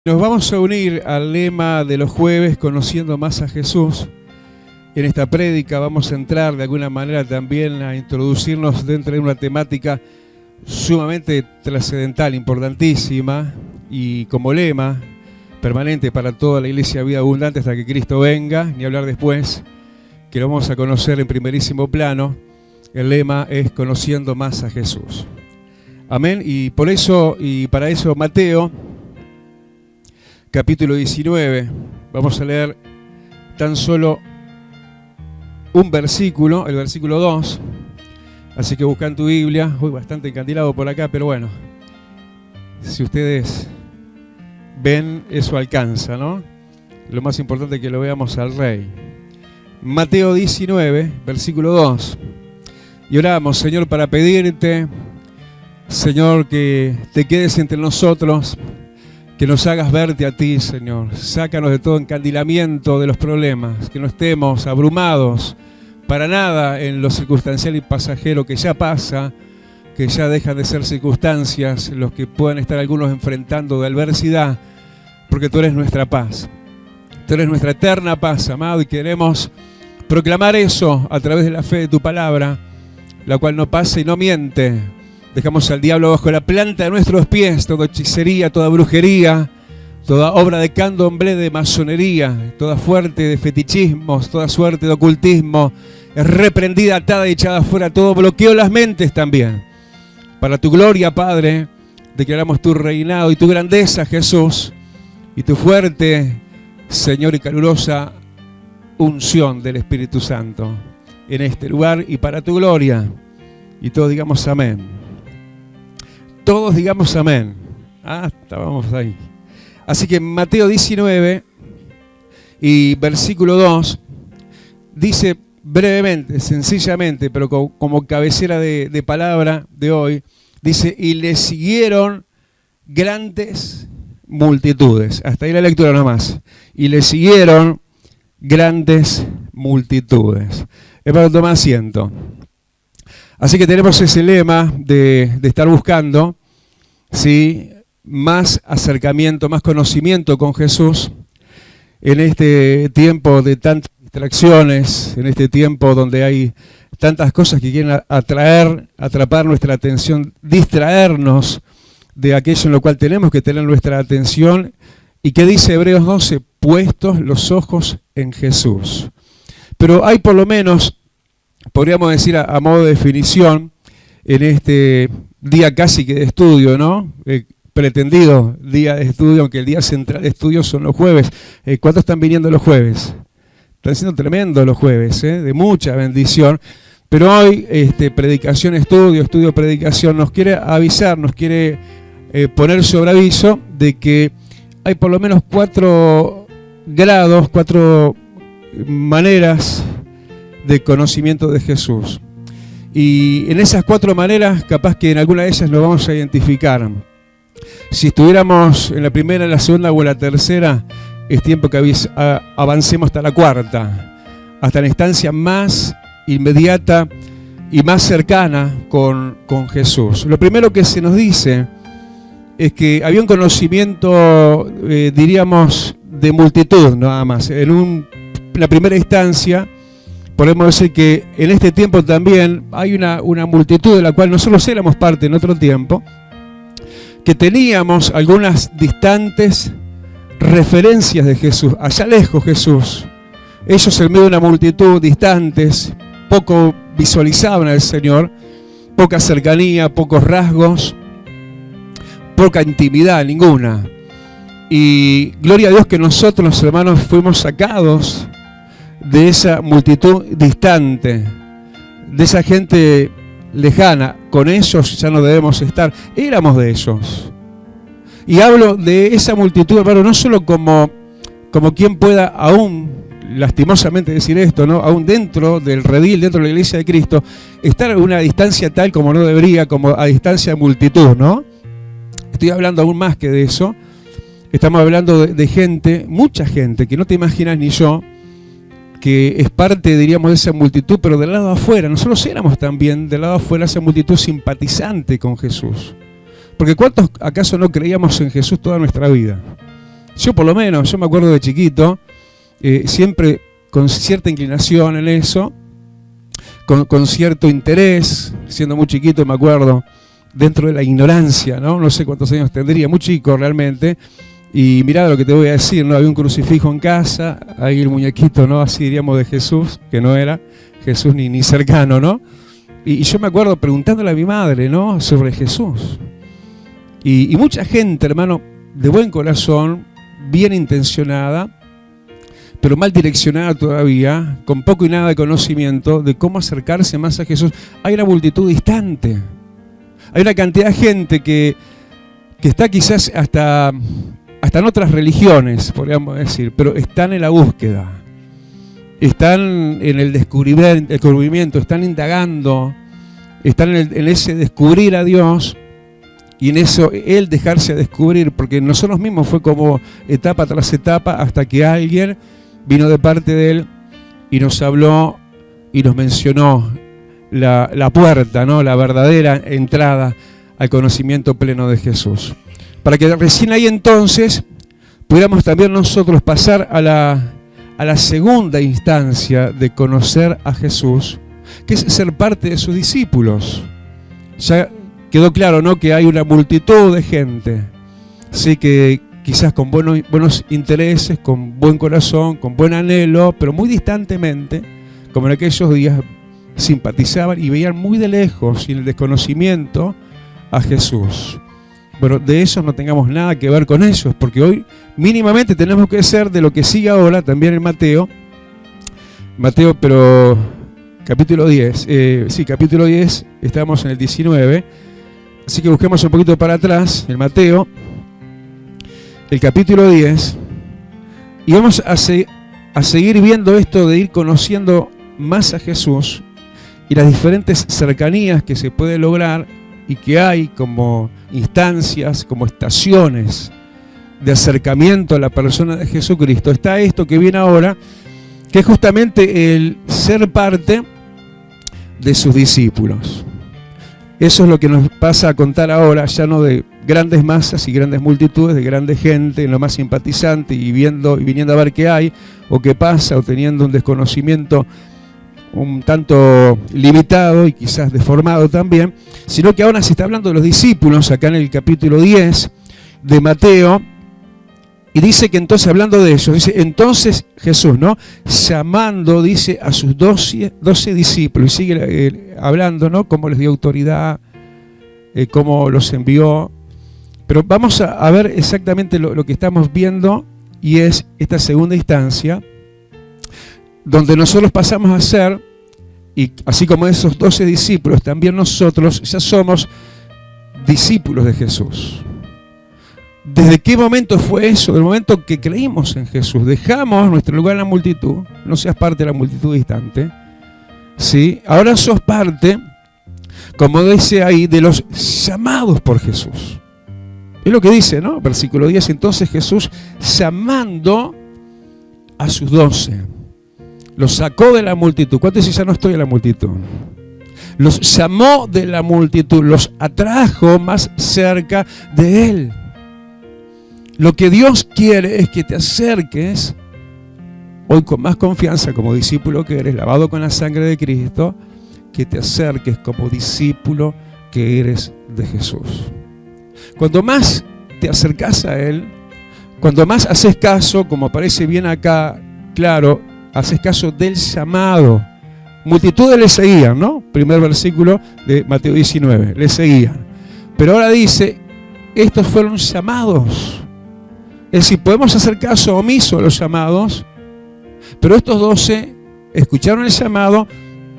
Nos vamos a unir al lema de los jueves, conociendo más a Jesús. En esta prédica vamos a entrar de alguna manera también a introducirnos dentro de una temática sumamente trascendental, importantísima, y como lema permanente para toda la Iglesia Vida Abundante hasta que Cristo venga, ni hablar después, que lo vamos a conocer en primerísimo plano. El lema es conociendo más a Jesús. Amén. Y por eso, y para eso, Mateo, capítulo 19, vamos a leer tan solo un versículo, el versículo 2. Así que buscan tu Biblia. Uy, bastante encandilado por acá, pero bueno, si ustedes ven, eso alcanza, ¿no? Lo más importante es que lo veamos al Rey. Mateo 19, versículo 2. Y oramos, Señor, para pedirte, Señor, que te quedes entre nosotros, que nos hagas verte a ti, Señor. Sácanos de todo encandilamiento de los problemas, que no estemos abrumados para nada en lo circunstancial y pasajero que ya pasa, que ya dejan de ser circunstancias, los que puedan estar algunos enfrentando de adversidad, porque tú eres nuestra paz. Tú eres nuestra eterna paz, amado, y queremos proclamar eso a través de la fe de tu palabra, la cual no pasa y no miente. Dejamos al diablo bajo la planta de nuestros pies, toda hechicería, toda brujería, toda obra de candomblé, de masonería, toda suerte de fetichismos, toda suerte de ocultismo, es reprendida, atada y echada fuera, todo bloqueo las mentes también. Para tu gloria, Padre, declaramos tu reinado y tu grandeza, Jesús, y tu fuerte, Señor, y calurosa unción del Espíritu Santo en este lugar y para tu gloria. Y todos digamos amén. Todos digamos amén. Estábamos ahí. Así que Mateo 19 y versículo 2 dice brevemente, sencillamente, pero como cabecera de palabra de hoy, dice, y le siguieron grandes multitudes. Hasta ahí la lectura nomás. Y le siguieron grandes multitudes. Es para tomar asiento. Así que tenemos ese lema de estar buscando, ¿sí?, más acercamiento, más conocimiento con Jesús en este tiempo de tantas distracciones, en este tiempo donde hay tantas cosas que quieren atrapar nuestra atención, distraernos de aquello en lo cual tenemos que tener nuestra atención. ¿Y qué dice Hebreos 12? Puestos los ojos en Jesús. Pero hay por lo menos, podríamos decir a modo de definición, en este día casi que de estudio, ¿no? Pretendido día de estudio, aunque el día central de estudio son los jueves. ¿Cuántos están viniendo los jueves? Están siendo tremendos los jueves, de mucha bendición. Pero hoy, predicación, estudio, predicación, nos quiere avisar, nos quiere poner sobre aviso de que hay por lo menos 4 grados, 4 maneras de conocimiento de Jesús. Y en esas 4 maneras, capaz que en alguna de ellas nos vamos a identificar. Si estuviéramos en la primera, en la segunda o en la tercera, es tiempo que avancemos hasta la 4ª, hasta la instancia más inmediata y más cercana con Jesús. Lo primero que se nos dice es que había un conocimiento, diríamos, de multitud nada más. En la primera instancia, podemos decir que en este tiempo también hay una multitud de la cual nosotros éramos parte en otro tiempo, que teníamos algunas distantes referencias de Jesús, allá lejos Jesús. Ellos en medio de una multitud distantes, poco visualizaban al Señor, poca cercanía, pocos rasgos, poca intimidad, ninguna. Y gloria a Dios que nosotros, los hermanos, fuimos sacados de esa multitud distante, de esa gente lejana. Con ellos ya no debemos estar, éramos de ellos. Y hablo de esa multitud, hermano, no solo como quien pueda aún, lastimosamente decir esto, ¿no?, aún dentro del redil, dentro de la Iglesia de Cristo, estar a una distancia tal como no debería, como a distancia de multitud, ¿no? Estoy hablando aún más que de eso. Estamos hablando de gente, mucha gente, que no te imaginas ni yo, que es parte, diríamos, de esa multitud, pero del lado afuera. Nosotros éramos también del lado afuera esa multitud simpatizante con Jesús. Porque ¿cuántos acaso no creíamos en Jesús toda nuestra vida? Yo por lo menos, yo me acuerdo de chiquito, siempre con cierta inclinación en eso, con cierto interés, siendo muy chiquito me acuerdo, dentro de la ignorancia, ¿no? No sé cuántos años tendría, muy chico realmente, y mirá lo que te voy a decir, ¿no? Había un crucifijo en casa, ahí el muñequito, ¿no? Así diríamos de Jesús, que no era Jesús ni cercano, ¿no? Y yo me acuerdo preguntándole a mi madre, ¿no? Sobre Jesús. Y mucha gente, hermano, de buen corazón, bien intencionada, pero mal direccionada todavía, con poco y nada de conocimiento de cómo acercarse más a Jesús. Hay una multitud distante. Hay una cantidad de gente que está quizás hasta en otras religiones, podríamos decir, pero están en la búsqueda. Están en el descubrimiento, están indagando, están en ese descubrir a Dios y en eso Él dejarse descubrir, porque nosotros mismos fue como etapa tras etapa hasta que alguien vino de parte de Él y nos habló y nos mencionó la puerta, ¿no? La verdadera entrada al conocimiento pleno de Jesús. Para que recién ahí entonces pudiéramos también nosotros pasar a la segunda instancia de conocer a Jesús, que es ser parte de sus discípulos. Ya quedó claro, ¿no?, que hay una multitud de gente, sí, que quizás con buenos intereses, con buen corazón, con buen anhelo, pero muy distantemente, como en aquellos días, simpatizaban y veían muy de lejos y en el desconocimiento a Jesús. Bueno, de eso no tengamos nada que ver con ellos, porque hoy mínimamente tenemos que ser de lo que sigue ahora, también en Mateo, pero capítulo 10, capítulo 10, estamos en el 19, así que busquemos un poquito para atrás, en Mateo, el capítulo 10, y vamos a seguir viendo esto de ir conociendo más a Jesús y las diferentes cercanías que se puede lograr y que hay como instancias, como estaciones de acercamiento a la persona de Jesucristo. Está esto que viene ahora, que es justamente el ser parte de sus discípulos. Eso es lo que nos pasa a contar ahora, ya no de grandes masas y grandes multitudes, de grande gente, lo más simpatizante y viniendo a ver qué hay o qué pasa, o teniendo un desconocimiento un tanto limitado y quizás deformado también, sino que ahora se está hablando de los discípulos, acá en el capítulo 10 de Mateo, y dice que entonces, hablando de ellos, dice, entonces Jesús, ¿no?, llamando, dice, a sus 12 discípulos, y sigue hablando, ¿no?, cómo les dio autoridad, cómo los envió, pero vamos a ver exactamente lo que estamos viendo, y es esta segunda instancia, donde nosotros pasamos a ser, y así como esos 12 discípulos, también nosotros ya somos discípulos de Jesús. ¿Desde qué momento fue eso? Del momento que creímos en Jesús. Dejamos nuestro lugar en la multitud, no seas parte de la multitud distante, ¿sí? Ahora sos parte, como dice ahí, de los llamados por Jesús. Es lo que dice, ¿no? Versículo 10, entonces Jesús, llamando a sus 12, los sacó de la multitud. ¿Cuántos dicen, ya no estoy en la multitud? Los llamó de la multitud, los atrajo más cerca de Él. Lo que Dios quiere es que te acerques hoy con más confianza como discípulo que eres, lavado con la sangre de Cristo, que te acerques como discípulo que eres de Jesús. Cuando más te acercas a Él, cuando más haces caso, como aparece bien acá, claro, haces caso del llamado. Multitudes le seguían, ¿no? Primer versículo de Mateo 19, le seguían. Pero ahora dice, estos fueron llamados. Es decir, podemos hacer caso omiso a los llamados, pero estos 12 escucharon el llamado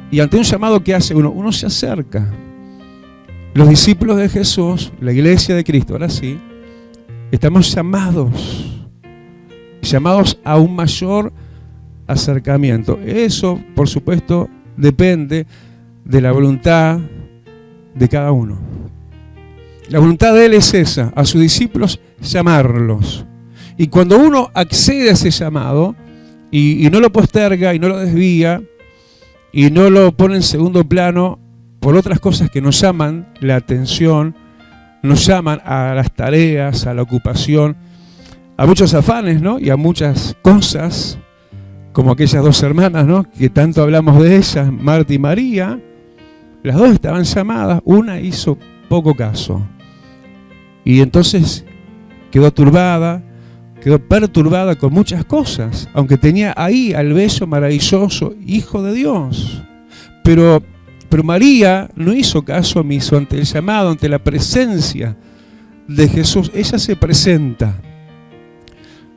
y ante un llamado, ¿qué hace uno? Uno se acerca. Los discípulos de Jesús, la iglesia de Cristo, ahora sí, estamos llamados a un mayor acercamiento. Eso, por supuesto, depende de la voluntad de cada uno. La voluntad de Él es esa, a sus discípulos llamarlos. Y cuando uno accede a ese llamado y no lo posterga y no lo desvía y no lo pone en segundo plano por otras cosas que nos llaman la atención, nos llaman a las tareas, a la ocupación, a muchos afanes, ¿no? Y a muchas cosas, como aquellas dos hermanas, ¿no? Que tanto hablamos de ellas, Marta y María. Las dos estaban llamadas, una hizo poco caso. Y entonces quedó perturbada con muchas cosas, aunque tenía ahí al bello, maravilloso Hijo de Dios. Pero María no hizo caso omiso ante el llamado, ante la presencia de Jesús. Ella se presenta.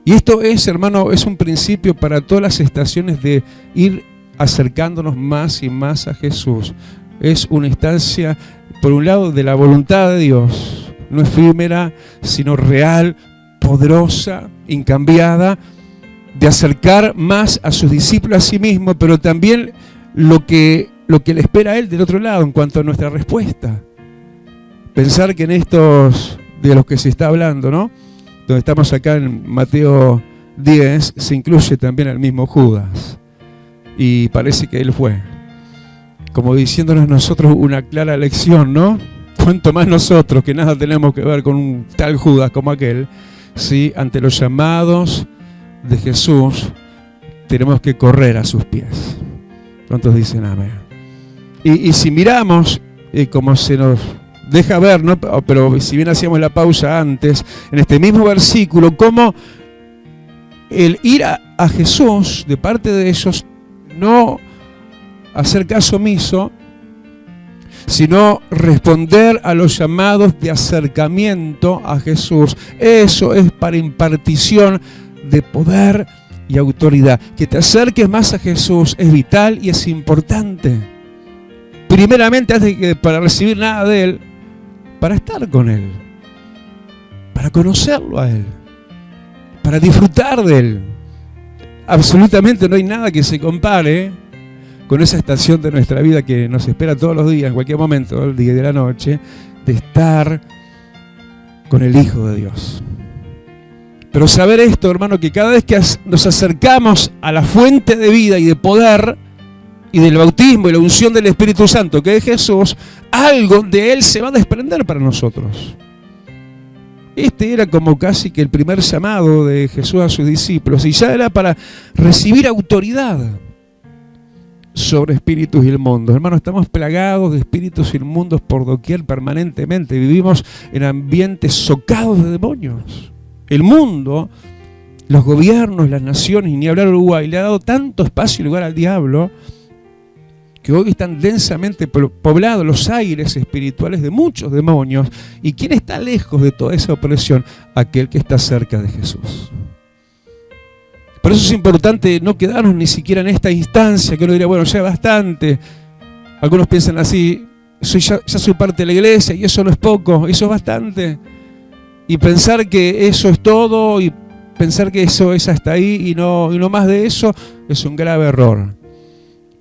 Y esto es, hermano, es un principio para todas las estaciones de ir acercándonos más y más a Jesús. Es una instancia, por un lado, de la voluntad de Dios, no efímera, sino real, poderosa, incambiada, de acercar más a sus discípulos a sí mismo, pero también lo que le espera a Él del otro lado en cuanto a nuestra respuesta. Pensar que en estos de los que se está hablando, ¿no? Donde estamos acá en Mateo 10, se incluye también al mismo Judas. Y parece que él fue, como diciéndonos nosotros una clara lección, ¿no? Cuanto más nosotros, que nada tenemos que ver con un tal Judas como aquel, ¿sí? Ante los llamados de Jesús, tenemos que correr a sus pies. ¿Cuántos dicen amén? Y si miramos, como se nos deja ver, ¿no? Pero si bien hacíamos la pausa antes, en este mismo versículo, cómo el ir a Jesús de parte de ellos, no hacer caso omiso, sino responder a los llamados de acercamiento a Jesús. Eso es para impartición de poder y autoridad. Que te acerques más a Jesús es vital y es importante. Primeramente, antes de para recibir nada de Él, para estar con Él, para conocerlo a Él, para disfrutar de Él. Absolutamente no hay nada que se compare con esa estación de nuestra vida que nos espera todos los días, en cualquier momento del día y de la noche, de estar con el Hijo de Dios. Pero saber esto, hermano, que cada vez que nos acercamos a la fuente de vida y de poder y del bautismo y la unción del Espíritu Santo, que es Jesús, algo de Él se va a desprender para nosotros. Este era como casi que el primer llamado de Jesús a sus discípulos, y ya era para recibir autoridad sobre espíritus inmundos. Hermano, estamos plagados de espíritus inmundos por doquier permanentemente. Vivimos en ambientes socados de demonios. El mundo, los gobiernos, las naciones, y ni hablar Uruguay, le ha dado tanto espacio y lugar al diablo que hoy están densamente poblados los aires espirituales de muchos demonios. ¿Y quién está lejos de toda esa opresión? Aquel que está cerca de Jesús. Por eso es importante no quedarnos ni siquiera en esta instancia, que uno diría, bueno, ya es bastante. Algunos piensan así, ya soy parte de la iglesia y eso no es poco, eso es bastante. Y pensar que eso es todo y pensar que eso es hasta ahí y no más de eso es un grave error.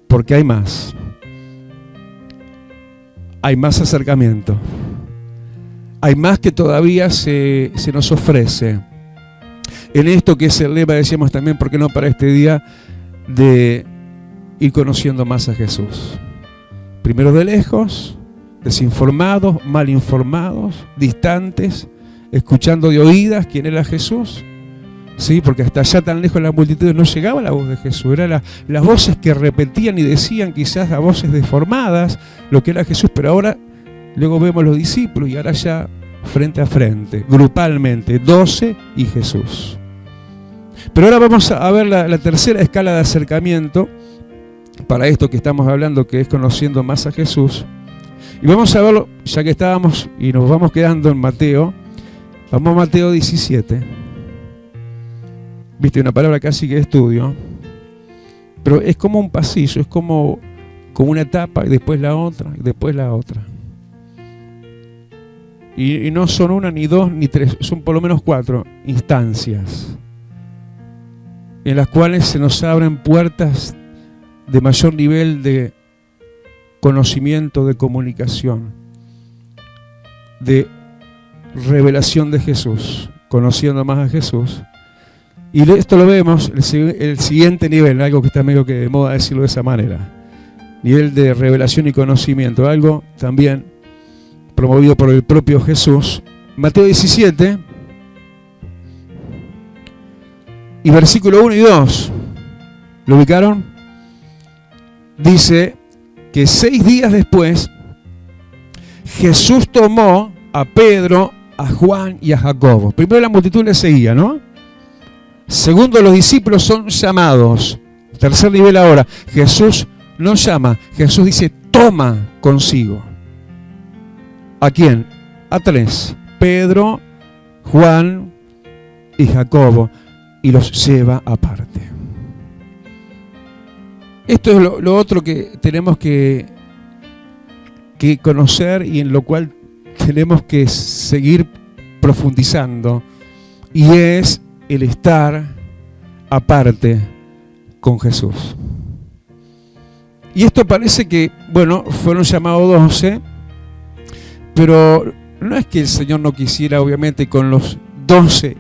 Porque hay más. Hay más acercamiento. Hay más que todavía se nos ofrece. En esto que es el lema, decíamos también, ¿por qué no para este día? De ir conociendo más a Jesús. Primero de lejos, desinformados, mal informados, distantes, escuchando de oídas quién era Jesús. Sí, porque hasta allá tan lejos de la multitud no llegaba la voz de Jesús, eran las voces que repetían y decían, quizás a voces deformadas, lo que era Jesús, pero ahora luego vemos los discípulos y ahora ya frente a frente, grupalmente, 12 y Jesús. Pero ahora vamos a ver la tercera escala de acercamiento para esto que estamos hablando, que es conociendo más a Jesús. Y vamos a verlo, ya que estábamos y nos vamos quedando en Mateo, vamos a Mateo 17. Viste, una palabra casi que de estudio, pero es como un pasillo, es como una etapa y después la otra y después la otra. Y no son una, ni dos, ni tres, son por lo menos 4 instancias en las cuales se nos abren puertas de mayor nivel de conocimiento, de comunicación, de revelación de Jesús, conociendo más a Jesús. Y esto lo vemos, el siguiente nivel, algo que está medio que de moda decirlo de esa manera. Nivel de revelación y conocimiento, algo también promovido por el propio Jesús. Mateo 17, Y versículo 1 y 2, ¿lo ubicaron? Dice que 6 días después, Jesús tomó a Pedro, a Juan y a Jacobo. Primero la multitud le seguía, ¿no? Segundo, los discípulos son llamados. Tercer nivel ahora, Jesús no llama, Jesús dice toma consigo. ¿A quién? A 3, Pedro, Juan y Jacobo, y los lleva aparte. Esto es lo otro que tenemos que conocer y en lo cual tenemos que seguir profundizando, y es el estar aparte con Jesús. Y esto parece que, bueno, fueron llamados 12, pero no es que el Señor no quisiera, obviamente, con los 12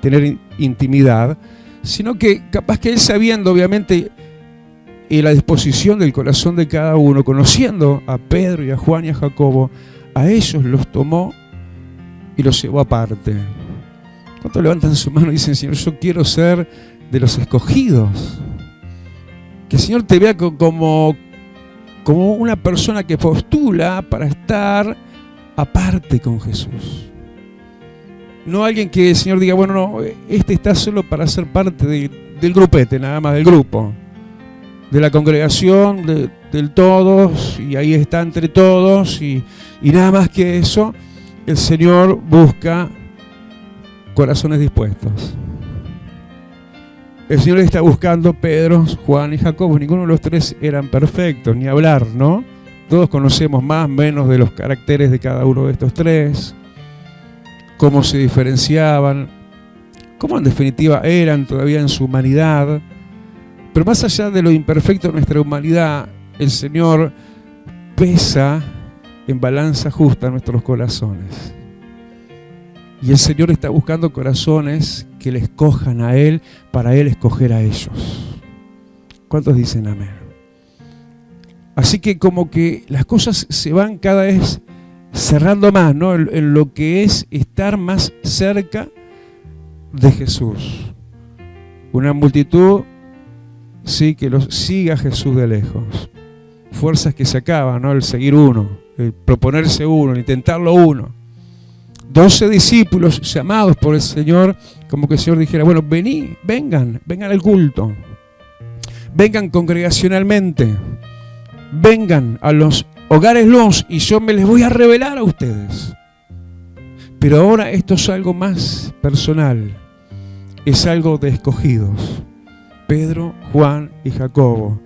tener intimidad, sino que capaz que Él, sabiendo, obviamente, la disposición del corazón de cada uno, conociendo a Pedro y a Juan y a Jacobo, a ellos los tomó y los llevó aparte. ¿Cuántos levantan su mano y dicen, Señor, yo quiero ser de los escogidos? Que el Señor te vea como una persona que postula para estar aparte con Jesús. No alguien que el Señor diga, bueno, no, este está solo para ser parte del grupete, nada más, del grupo, de la congregación, del todos, y ahí está entre todos, y nada más que eso. El Señor busca corazones dispuestos. El Señor está buscando Pedro, Juan y Jacobo. Ninguno de los 3 eran perfectos, ni hablar, ¿no? Todos conocemos más o menos de los caracteres de cada uno de estos 3, cómo se diferenciaban, cómo en definitiva eran todavía en su humanidad. Pero más allá de lo imperfecto de nuestra humanidad, el Señor pesa en balanza justa nuestros corazones. Y el Señor está buscando corazones que le escojan a Él para Él escoger a ellos. ¿Cuántos dicen amén? Así que como que las cosas se van cada vez cerrando más, ¿no? En lo que es estar más cerca de Jesús. Una multitud, sí, que los siga a Jesús de lejos. Fuerzas que se acaban, ¿no? El seguir uno, el proponerse uno, el intentarlo uno. 12 discípulos llamados por el Señor, como que el Señor dijera, bueno, vengan al culto, vengan congregacionalmente, vengan a los hogares luz y yo me les voy a revelar a ustedes. Pero ahora esto es algo más personal, es algo de escogidos, Pedro, Juan y Jacobo,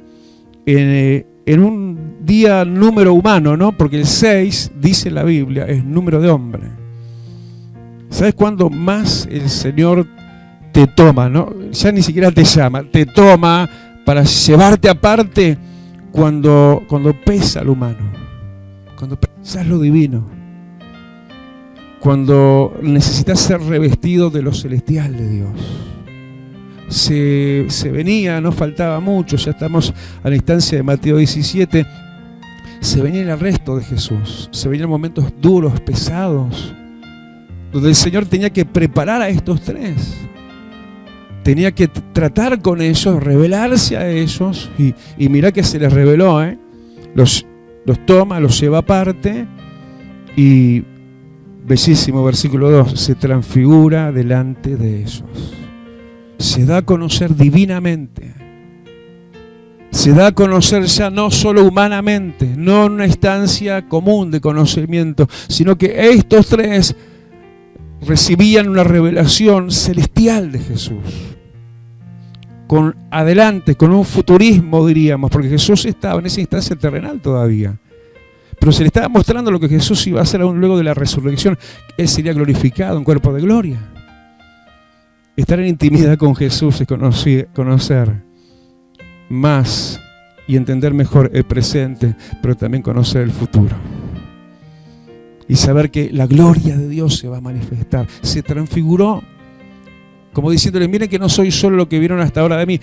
en un día número humano, ¿no? Porque el 6, dice la Biblia, es número de hombre. ¿Sabes cuándo más el Señor te toma, no? Ya ni siquiera te llama, te toma para llevarte aparte cuando pesa lo humano, cuando pesas lo divino, cuando necesitas ser revestido de lo celestial de Dios. Se venía, no faltaba mucho, ya estamos a la instancia de Mateo 17, se venía el arresto de Jesús, se venían momentos duros, pesados, donde el Señor tenía que preparar a estos 3. Tenía que tratar con ellos, revelarse a ellos, y mirá que se les reveló, los toma, los lleva aparte, y bellísimo versículo 2, se transfigura delante de ellos. Se da a conocer divinamente. Se da a conocer ya no solo humanamente, no en una instancia común de conocimiento, sino que estos 3 recibían una revelación celestial de Jesús. Con un futurismo, diríamos, porque Jesús estaba en esa instancia terrenal todavía. Pero se le estaba mostrando lo que Jesús iba a hacer aún luego de la resurrección. Él sería glorificado en cuerpo de gloria. Estar en intimidad con Jesús es conocer más y entender mejor el presente, pero también conocer el futuro. Y saber que la gloria de Dios se va a manifestar. Se transfiguró, como diciéndole, miren que no soy solo lo que vieron hasta ahora de mí,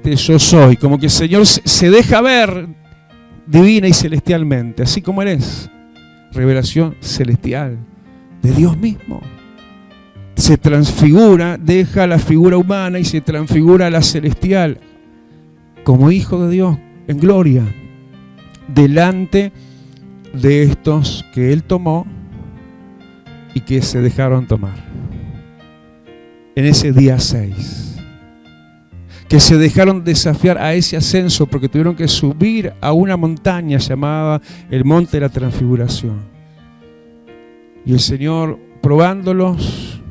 yo soy. Como que el Señor se deja ver divina y celestialmente, así como Él es. Revelación celestial de Dios mismo. se transfigura, deja la figura humana y se transfigura a la celestial, como Hijo de Dios en gloria, delante de estos que Él tomó y que se dejaron tomar. En ese día 6, que se dejaron desafiar a ese ascenso porque tuvieron que subir a una montaña llamada el Monte de la Transfiguración. Y el Señor, probándolos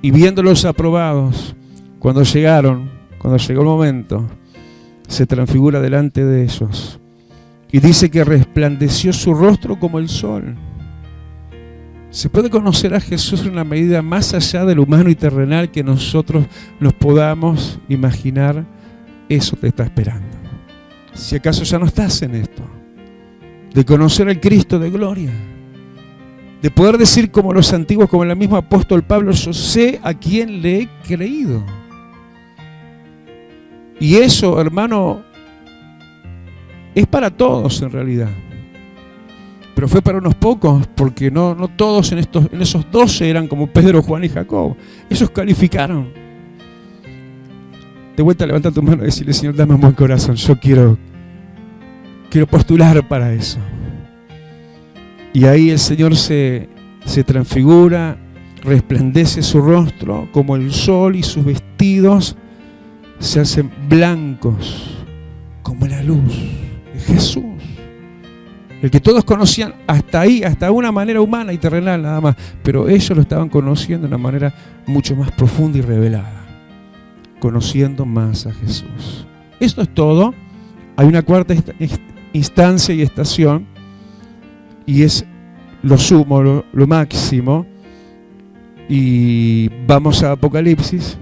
y viéndolos aprobados, cuando llegó el momento, se transfigura delante de ellos. Y dice que resplandeció su rostro como el sol. Se puede conocer a Jesús en una medida más allá del humano y terrenal que nosotros nos podamos imaginar. Eso te está esperando. Si acaso ya no estás en esto, de conocer al Cristo de gloria, de poder decir como los antiguos, como el mismo apóstol Pablo, yo sé a quién le he creído. Y eso, hermano, es para todos en realidad. Pero fue para unos pocos, porque no todos en esos 12 eran como Pedro, Juan y Jacob. Ellos calificaron. De vuelta, levanta tu mano y decirle: Señor, dame un buen corazón. Yo quiero postular para eso. Y ahí el Señor se transfigura, resplandece su rostro como el sol y sus vestidos se hacen blancos como la luz de Jesús. El que todos conocían hasta ahí, hasta una manera humana y terrenal nada más, pero ellos lo estaban conociendo de una manera mucho más profunda y revelada, conociendo más a Jesús. Esto es todo. Hay una cuarta instancia y estación, y es lo sumo, lo máximo. Y vamos a Apocalipsis.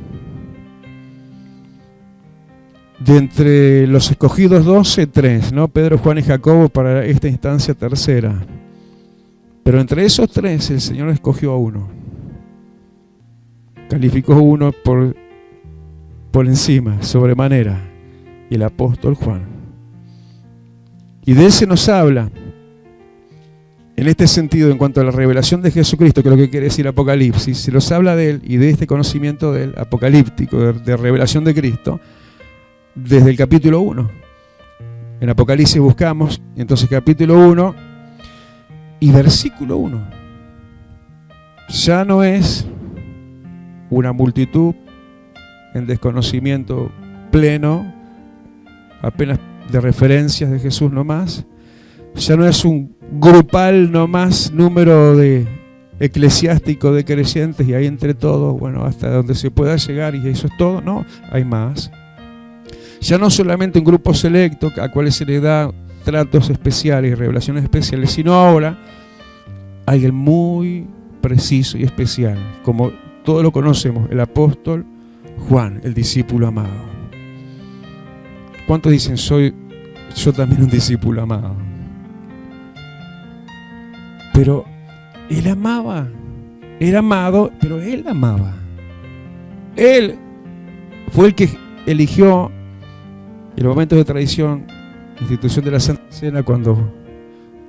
De entre los escogidos 12, 3, ¿no? Pedro, Juan y Jacobo para esta instancia tercera. Pero entre esos 3 el Señor escogió a uno. Calificó a uno por encima, sobremanera. Y el apóstol Juan. Y de él se nos habla en este sentido en cuanto a la revelación de Jesucristo, que es lo que quiere decir Apocalipsis. Se nos habla de él y de este conocimiento del apocalíptico, de revelación de Cristo, desde el capítulo 1. En Apocalipsis buscamos, entonces capítulo 1 y versículo 1. Ya no es una multitud en desconocimiento pleno, apenas de referencias de Jesús nomás. Ya no es un grupal nomás, número de eclesiástico de creyentes y ahí entre todos, bueno, hasta donde se pueda llegar y eso es todo. No, hay más. Ya no solamente un grupo selecto a cuales se le da tratos especiales y revelaciones especiales, sino ahora alguien muy preciso y especial, como todos lo conocemos, el apóstol Juan, el discípulo amado. ¿Cuántos dicen, soy yo también un discípulo amado? Pero él amaba, era amado, pero él amaba. Él fue el que eligió en los momentos de traición, institución de la Santa Cena, cuando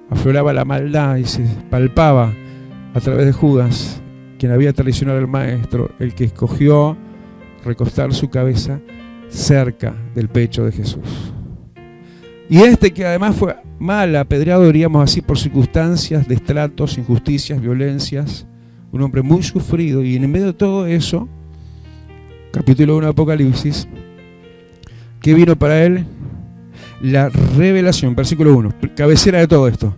afloraba la maldad y se palpaba a través de Judas, quien había traicionado al Maestro, el que escogió recostar su cabeza cerca del pecho de Jesús. Y este que además fue mal apedreado, diríamos así, por circunstancias, destratos, injusticias, violencias, un hombre muy sufrido, y en medio de todo eso, capítulo 1 de Apocalipsis, ¿qué vino para él? La revelación, versículo 1, cabecera de todo esto.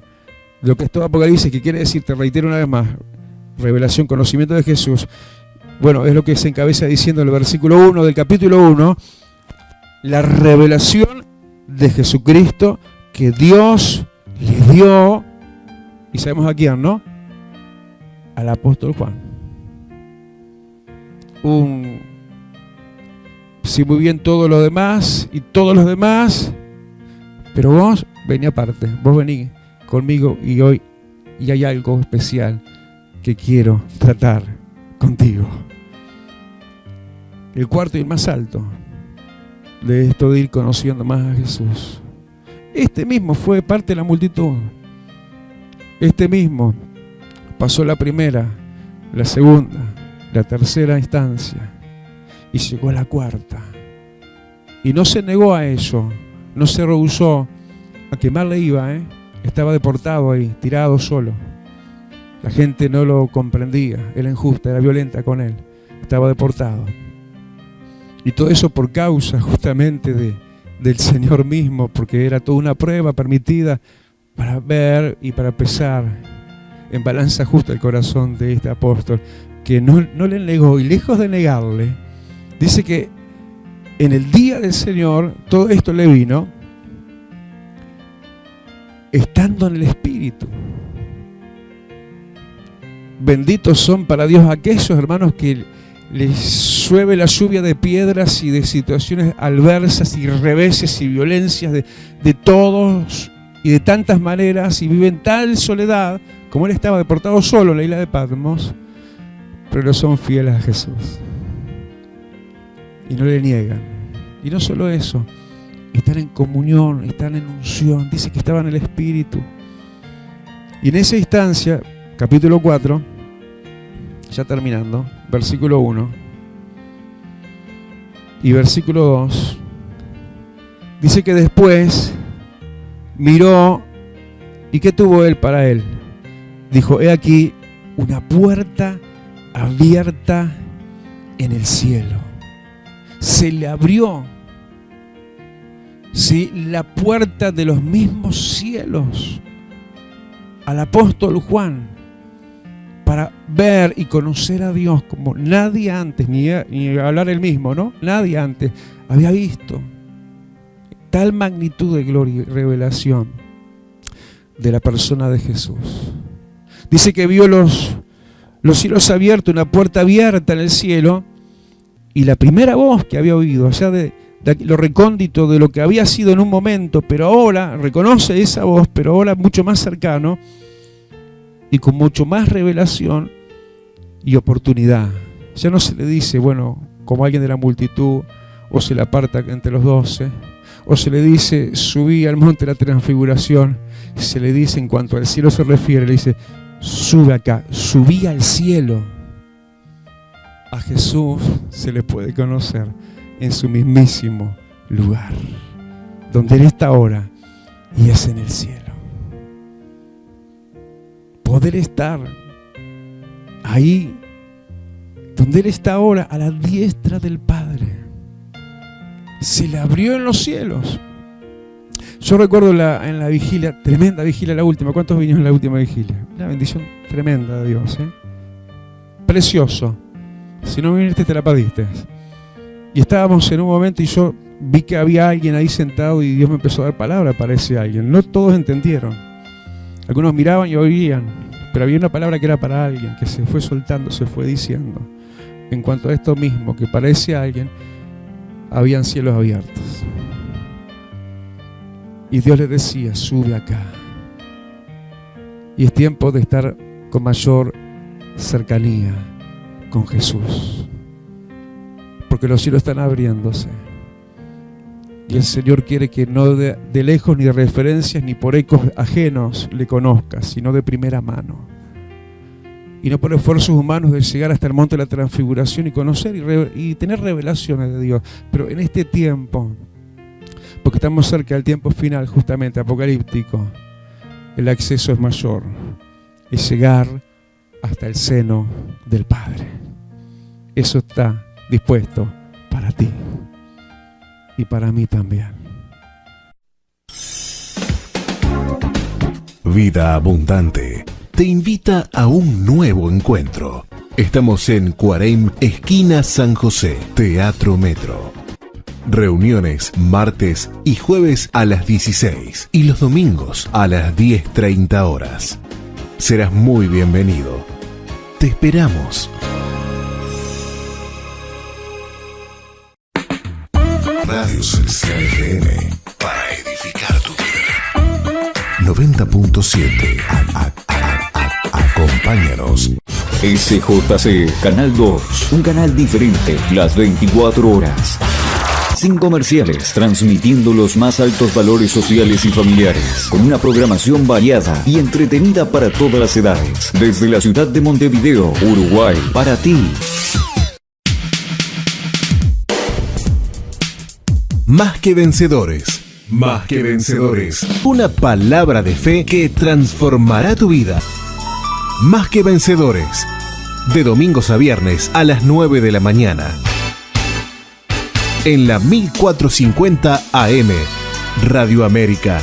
Lo que es todo Apocalipsis, que quiere decir, te reitero una vez más, revelación, conocimiento de Jesús. Bueno, es lo que se encabeza diciendo el versículo 1 del capítulo 1, la revelación de Jesucristo que Dios le dio, y sabemos a quién, ¿no? Al apóstol Juan. Sí, muy bien todo lo demás y todos los demás, pero vos vení aparte, vos vení conmigo y hoy y hay algo especial que quiero tratar contigo. El cuarto y el más alto de esto de ir conociendo más a Jesús. Este mismo fue parte de la multitud. Este mismo pasó la primera, la segunda, la tercera instancia y llegó a la cuarta. Y no se negó a eso, no se rehusó a que mal le iba, Estaba deportado ahí, tirado solo. La gente no lo comprendía, era injusta, era violenta con él, estaba deportado. Y todo eso por causa justamente del Señor mismo, porque era toda una prueba permitida para ver y para pesar en balanza justa el corazón de este apóstol, que no le negó, y lejos de negarle, dice que en el día del Señor todo esto le vino estando en el Espíritu. Benditos son para Dios aquellos hermanos que les llueve la lluvia de piedras y de situaciones adversas y reveses y violencias de todos y de tantas maneras, y viven tal soledad como él estaba deportado solo en la isla de Patmos, pero son fieles a Jesús y no le niegan. Y no solo eso, están en comunión, están en unción. Dice que estaban en el Espíritu. Y en esa instancia, capítulo 4, ya terminando, versículo 1 y versículo 2, dice que después miró, ¿y qué tuvo él para él? Dijo: he aquí una puerta abierta en el cielo. Se le abrió, ¿sí?, la puerta de los mismos cielos al apóstol Juan, para ver y conocer a Dios como nadie antes, ni hablar él mismo, ¿no? Nadie antes había visto tal magnitud de gloria y revelación de la persona de Jesús. Dice que vio los cielos abiertos, una puerta abierta en el cielo, y la primera voz que había oído, allá de lo recóndito de lo que había sido en un momento, pero ahora reconoce esa voz, pero ahora mucho más cercano y con mucho más revelación y oportunidad. Ya no se le dice, bueno, como alguien de la multitud, o se le aparta entre los 12, o se le dice, subí al monte de la transfiguración. Se le dice, en cuanto al cielo se refiere, le dice, sube acá, subí al cielo. A Jesús se le puede conocer en su mismísimo lugar, donde Él está ahora, y es en el cielo. Poder estar ahí, donde Él está ahora, a la diestra del Padre. Se le abrió en los cielos. Yo recuerdo en la vigilia, tremenda vigilia, la última. ¿Cuántos vinieron en la última vigilia? Una bendición tremenda de Dios, precioso. Si no viniste, te la perdiste. Y estábamos en un momento y yo vi que había alguien ahí sentado y Dios me empezó a dar palabra para ese alguien. No todos entendieron. Algunos miraban y oían, pero había una palabra que era para alguien, que se fue soltando, se fue diciendo. En cuanto a esto mismo, que para ese alguien habían cielos abiertos. Y Dios le decía, sube acá. Y es tiempo de estar con mayor cercanía con Jesús, porque los cielos están abriéndose y el Señor quiere que no de lejos, ni de referencias, ni por ecos ajenos le conozcas, sino de primera mano, y no por esfuerzos humanos de llegar hasta el monte de la transfiguración y conocer y tener revelaciones de Dios. Pero en este tiempo, porque estamos cerca del tiempo final justamente apocalíptico, el acceso es mayor, es llegar hasta el seno del Padre. Eso está dispuesto para ti y para mí también. Vida Abundante te invita a un nuevo encuentro. Estamos en Cuarem, esquina San José, Teatro Metro. Reuniones martes y jueves a las 16 y los domingos a las 10:30 horas. Serás muy bienvenido. Te esperamos. Radio Celestial FM, para edificar tu vida. 90.7. Acompáñanos. SJC, Canal 2, un canal diferente, las 24 horas. sin comerciales, transmitiendo los más altos valores sociales y familiares, con una programación variada y entretenida para todas las edades. Desde la ciudad de Montevideo, Uruguay, para ti. Más que vencedores. Más que vencedores. Una palabra de fe que transformará tu vida. Más que vencedores. De domingos a viernes a las 9 de la mañana. En la 1450 AM. Radio América.